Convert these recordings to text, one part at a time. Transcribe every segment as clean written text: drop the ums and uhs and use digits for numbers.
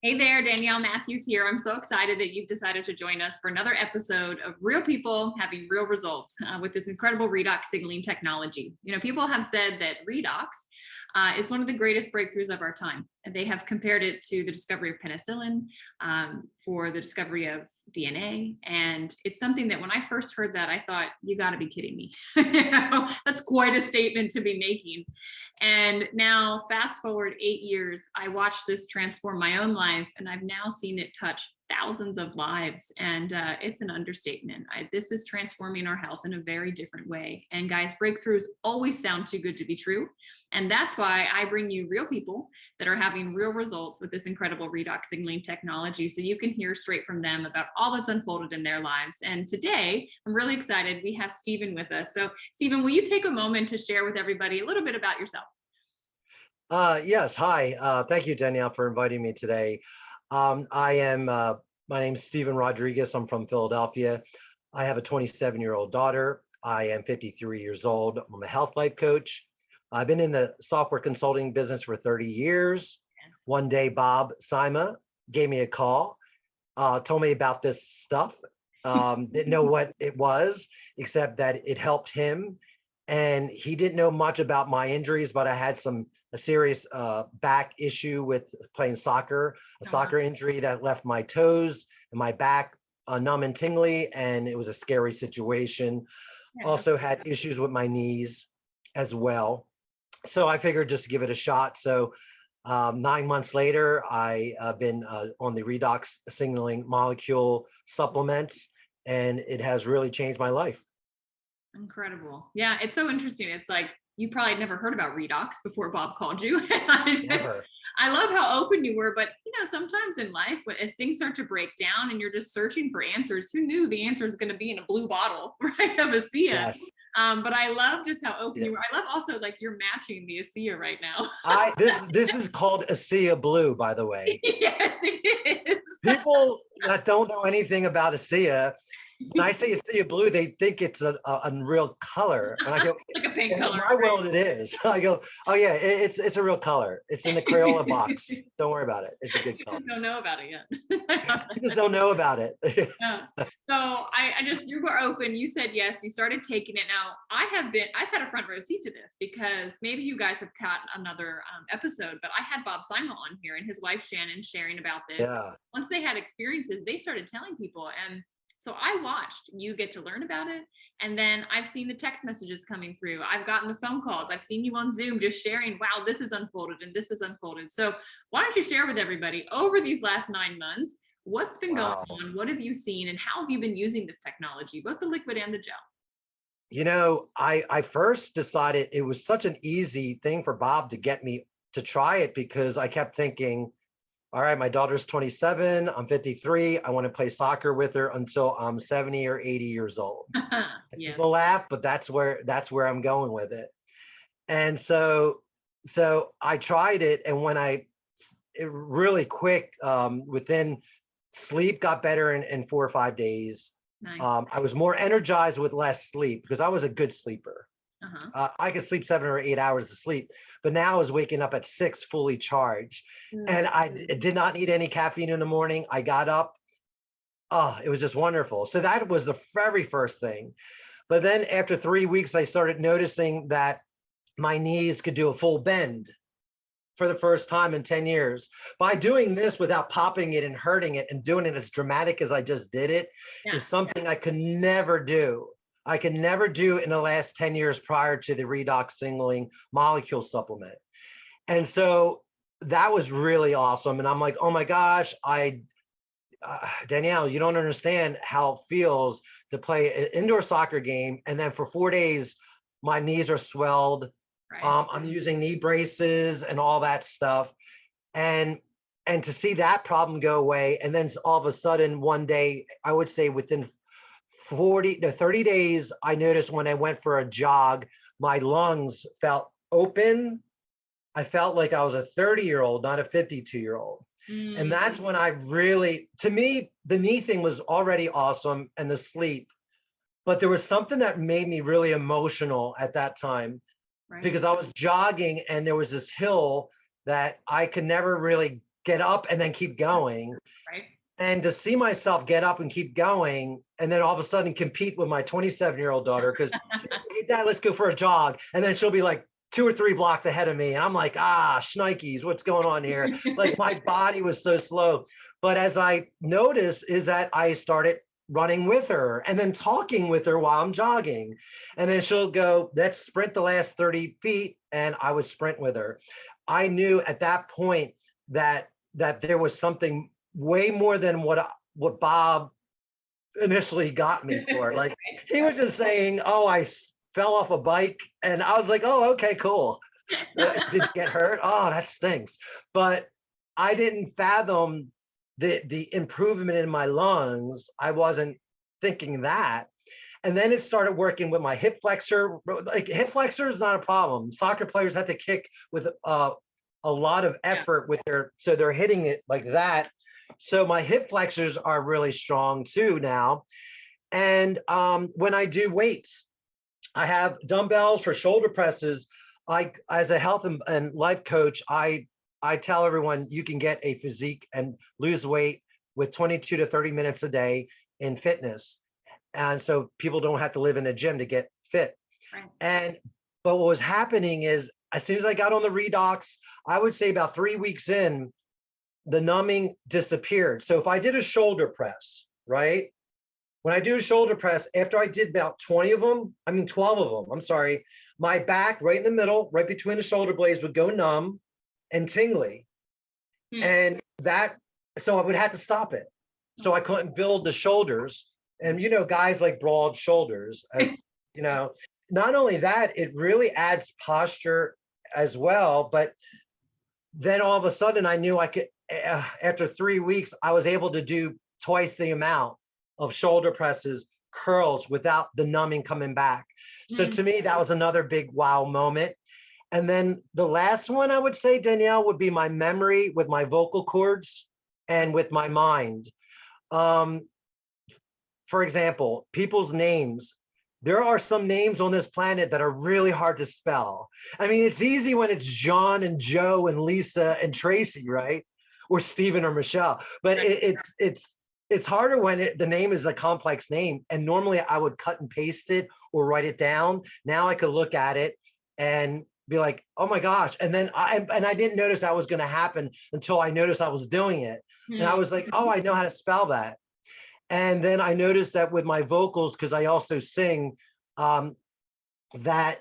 Hey there, Danielle Matthews here. I'm so excited that you've decided to join us for another episode of Real People Having Real Results with this incredible redox signaling technology. You know, people have said that redox is one of the greatest breakthroughs of our time. And they have compared it to the discovery of penicillin, for the discovery of DNA. And it's something that when I first heard that, I thought, you got to be kidding me. That's quite a statement to be making. And now fast forward 8 years, I watched this transform my own life, and I've now seen it touch thousands of lives. And it's an understatement. This is transforming our health in a very different way. And guys, breakthroughs always sound too good to be true. And that's why I bring you real people that are having real results with this incredible redox signaling technology, so you can hear straight from them about all that's unfolded in their lives. And today, I'm really excited. We have Stephen with us. So Stephen, will you take a moment to share with everybody a little bit about yourself? Yes. Hi. Thank you, Danielle, for inviting me today. My name's Stephen Rodriguez. I'm from Philadelphia. I have a 27-year-old daughter. I am 53 years old. I'm a health life coach. I've been in the software consulting business for 30 years. One day, Bob Sima gave me a call, told me about this stuff. Didn't know what it was, except that it helped him. And he didn't know much about my injuries, but I had a serious back issue with playing soccer, a soccer injury that left my toes and my back numb and tingly, and it was a scary situation. Also had issues with my knees as well. So I figured just to give it a shot. So 9 months later, I've been on the redox signaling molecule supplements, and it has really changed my life. Incredible. Yeah, it's so interesting. It's like you probably had never heard about redox before Bob called you. Never. I love how open you were, but you know, sometimes in life, as things start to break down and you're just searching for answers, who knew the answer is going to be in a blue bottle, right, of ASEA? Yes. But I love just how open you were. I love also like you're matching the ASEA right now. This is called ASEA Blue, by the way. Yes, it is. People that don't know anything about ASEA, when I say ASEA Blue, they think it's a real color. And I go, like a pink color. In my world, it is. I go, oh yeah, it's a real color. It's in the Crayola box. Don't worry about it. It's a good color. You just don't know about it yet. You just don't know about it. Yeah. So I just, you were open. You said yes. You started taking it. Now I've had a front row seat to this, because maybe you guys have caught another episode, but I had Bob Sima on here and his wife Shannon sharing about this. Yeah. Once they had experiences, they started telling people, and so I watched you get to learn about it. And then I've seen the text messages coming through. I've gotten the phone calls. I've seen you on Zoom just sharing, wow, this is unfolded and this is unfolded. So why don't you share with everybody over these last 9 months, what's been going on? What have you seen? And how have you been using this technology, both the liquid and the gel? You know, I first decided it was such an easy thing for Bob to get me to try it, because I kept thinking, all right, my daughter's 27, I'm 53. I want to play soccer with her until I'm 70 or 80 years old. Yes. People laugh, but that's where I'm going with it. And so I tried it, and when it really quick, within sleep got better in 4 or 5 days. Nice. I was more energized with less sleep, because I was a good sleeper. I could sleep 7 or 8 hours of sleep, but now I was waking up at 6 fully charged. And I did not need any caffeine in the morning. I got up. Oh, it was just wonderful. So that was the very first thing. But then after 3 weeks, I started noticing that my knees could do a full bend for the first time in 10 years. By doing this without popping it and hurting it and doing it as dramatic as I just did it is something I could never do. I could never do in the last 10 years prior to the redox signaling molecule supplement. And so that was really awesome. And I'm like, oh my gosh, Danielle, you don't understand how it feels to play an indoor soccer game. And then for 4 days, my knees are swelled. Right. I'm using knee braces and all that stuff. And to see that problem go away. And then all of a sudden, one day, I would say within 40 to 30 days, I noticed when I went for a jog, my lungs felt open. I felt like I was a 30-year-old, not a 52-year-old. And that's when I really, to me, the knee thing was already awesome, and the sleep. but there was something that made me really emotional at that time Right. because I was jogging and there was this hill that I could never really get up and then keep going. Right. And to see myself get up and keep going and then all of a sudden compete with my 27-year-old daughter because hey, Dad, let's go for a jog. And then she'll be like 2 or 3 blocks ahead of me. And I'm like, shnikes, what's going on here? Like my body was so slow. But as I noticed is that I started running with her and then talking with her while I'm jogging. And then she'll go, let's sprint the last 30 feet. And I would sprint with her. I knew at that point that there was something way more than what Bob initially got me for. Like he was just saying, "Oh, fell off a bike," and I was like, "Oh, okay, cool. Did you get hurt? Oh, that stinks." But I didn't fathom the improvement in my lungs. I wasn't thinking that. And then it started working with my hip flexor. Like hip flexor is not a problem. Soccer players have to kick with a lot of effort with so they're hitting it like that. So my hip flexors are really strong too now. And when I do weights, I have dumbbells for shoulder presses. As a health and life coach, I tell everyone you can get a physique and lose weight with 22 to 30 minutes a day in fitness. And so people don't have to live in a gym to get fit. Right. But what was happening is as soon as I got on the Redox, I would say about 3 weeks in, the numbing disappeared. So if I did a shoulder press, right? When I do a shoulder press, after I did about 12 of them, I'm sorry, my back right in the middle, right between the shoulder blades would go numb and tingly. And so I would have to stop it. So I couldn't build the shoulders. And, guys like broad shoulders, not only that, it really adds posture as well. But then all of a sudden I knew I could, after 3 weeks, I was able to do twice the amount of shoulder presses, curls without the numbing coming back. So to me, that was another big wow moment. And then the last one I would say, Danielle, would be my memory with my vocal cords and with my mind. For example, people's names. There are some names on this planet that are really hard to spell. I mean, it's easy when it's John and Joe and Lisa and Tracy, right? Or Stephen or Michelle. But it's harder when the name is a complex name. And normally I would cut and paste it or write it down. Now I could look at it and be like, oh my gosh. And then I didn't notice that was going to happen until I noticed I was doing it. And I was like, oh, I know how to spell that. And then I noticed that with my vocals, because I also sing, that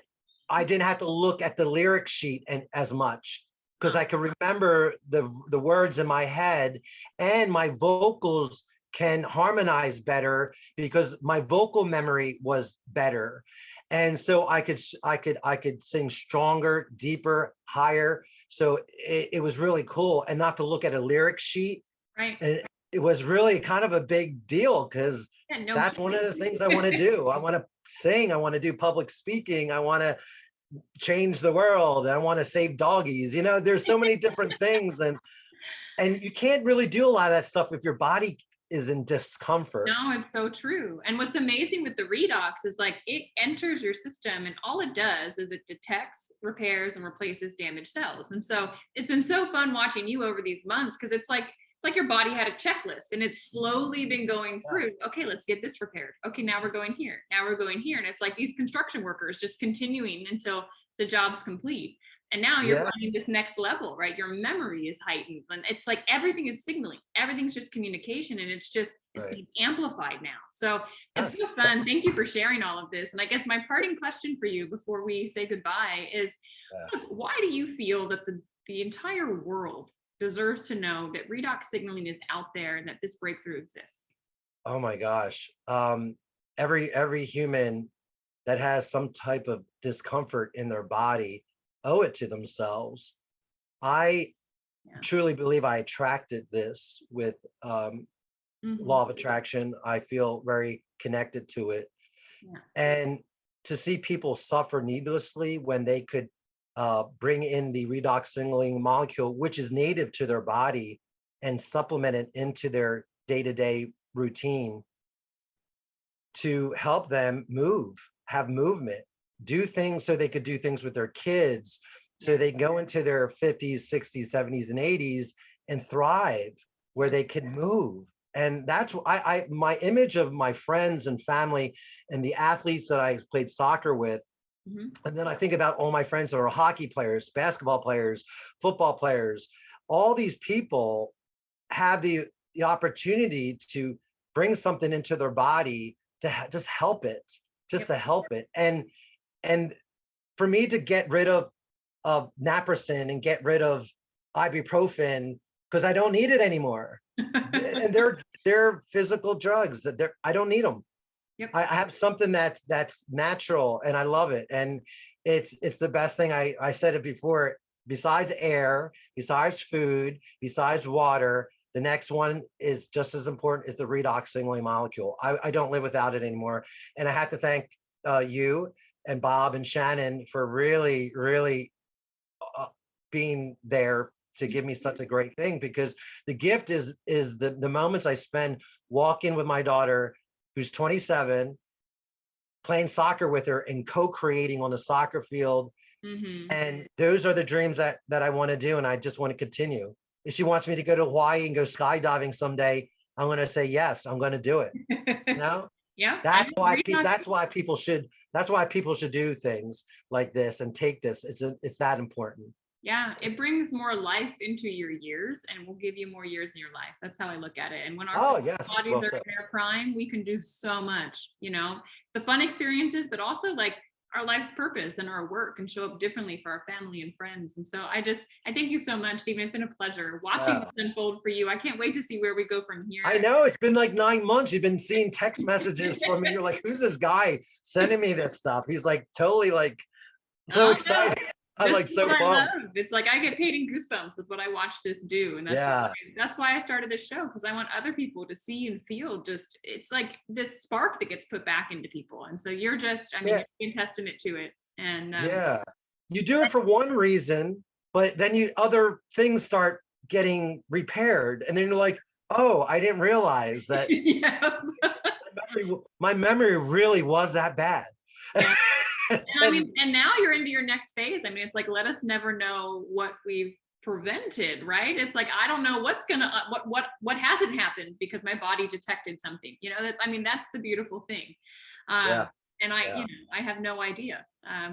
I didn't have to look at the lyric sheet as much because I could remember the words in my head, and my vocals can harmonize better because my vocal memory was better. And so I could sing stronger, deeper, higher. So it was really cool, and not to look at a lyric sheet. Right. And it was really kind of a big deal because that's one of the things I want to do. I want to sing. I want to do public speaking. I want to change the world. I want to save doggies. There's so many different things, and you can't really do a lot of that stuff if your body is in discomfort. No, it's so true. And what's amazing with the Redox is like it enters your system, and all it does is it detects, repairs, and replaces damaged cells. And so it's been so fun watching you over these months because it's like your body had a checklist and it's slowly been going through. Okay, let's get this repaired. Okay, now we're going here. Now we're going here. And it's like these construction workers just continuing until the job's complete. And now you're finding this next level, right? Your memory is heightened. And it's like everything is signaling. Everything's just communication. And it's being amplified now. So it's so fun. Thank you for sharing all of this. And I guess my parting question for you before we say goodbye is, why do you feel that the entire world deserves to know that redox signaling is out there and that this breakthrough exists? Oh my gosh. Every human that has some type of discomfort in their body owe it to themselves. I truly believe I attracted this with law of attraction. I feel very connected to it. And to see people suffer needlessly when they could bring in the redox signaling molecule, which is native to their body, and supplement it into their day-to-day routine. to help them move, have movement, do things so they could do things with their kids, so they can go into their 50s, 60s, 70s, and 80s and thrive where they can move. And that's my image of my friends and family and the athletes that I played soccer with. Mhm. And then I think about all my friends that are hockey players, basketball players, football players. All these people have the opportunity to bring something into their body to just help it, just Yep. to help it. And for me to get rid of naproxen and get rid of ibuprofen because I don't need it anymore. And they're physical drugs that I don't need them. Yep. I have something that's natural and I love it. And it's the best thing. I said it before, besides air, besides food, besides water, the next one is just as important, is the redox signaling molecule. I don't live without it anymore. And I have to thank you and Bob and Shannon for really, really being there to give me such a great thing, because the gift is the moments I spend walking with my daughter, who's 27, playing soccer with her and co-creating on the soccer field. Mhm. And those are the dreams that I want to do, and I just want to continue. If she wants me to go to Hawaii and go skydiving someday, I'm going to say yes. I'm going to do it. You know, Yeah. that's why Redox. that's why people should do things like this and take this. It's that important. Yeah, it brings more life into your years and will give you more years in your life. That's how I look at it. And when our Oh yes, bodies well are said. in their prime, we can do so much, the fun experiences, but also like our life's purpose and our work, and show up differently for our family and friends. And so I thank you so much, Stephen. It's been a pleasure watching Yeah. this unfold for you. I can't wait to see where we go from here. I know it's been like 9 months. You've been seeing text messages from me. You're like, who's this guy sending me this stuff? He's like totally like so Oh, no. excited. I'm This like is so what I pumped. love. It's like I get paid in goosebumps with what I watch this do. And Yeah. that's why I started this show, because I want other people to see and feel just, it's like this spark that gets put back into people. And so you're just, Yeah. you're a testament to it. And Yeah. You do it for one reason, but then other things start getting repaired. And then you're like, oh, I didn't realize that yeah. my memory really was that bad. Yeah. And And now you're into your next phase. It's like, let us never know what we've prevented, right? It's like, I don't know what's gonna, what hasn't happened because my body detected something, that's the beautiful thing. yeah, And yeah. I have no idea.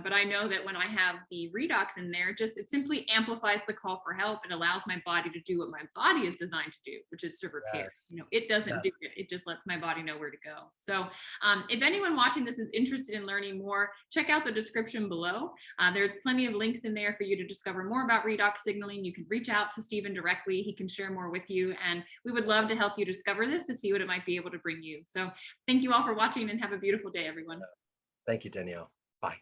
But I know that when I have the redox in there, it simply amplifies the call for help. It allows my body to do what my body is designed to do, which is to repair. Yes. It doesn't do Yes. it. It just lets my body know where to go. So if anyone watching this is interested in learning more, check out the description below. There's plenty of links in there for you to discover more about redox signaling. You can reach out to Stephen directly. He can share more with you. And we would love to help you discover this, to see what it might be able to bring you. So thank you all for watching, and have a beautiful day, everyone. Thank you, Danielle. Bye.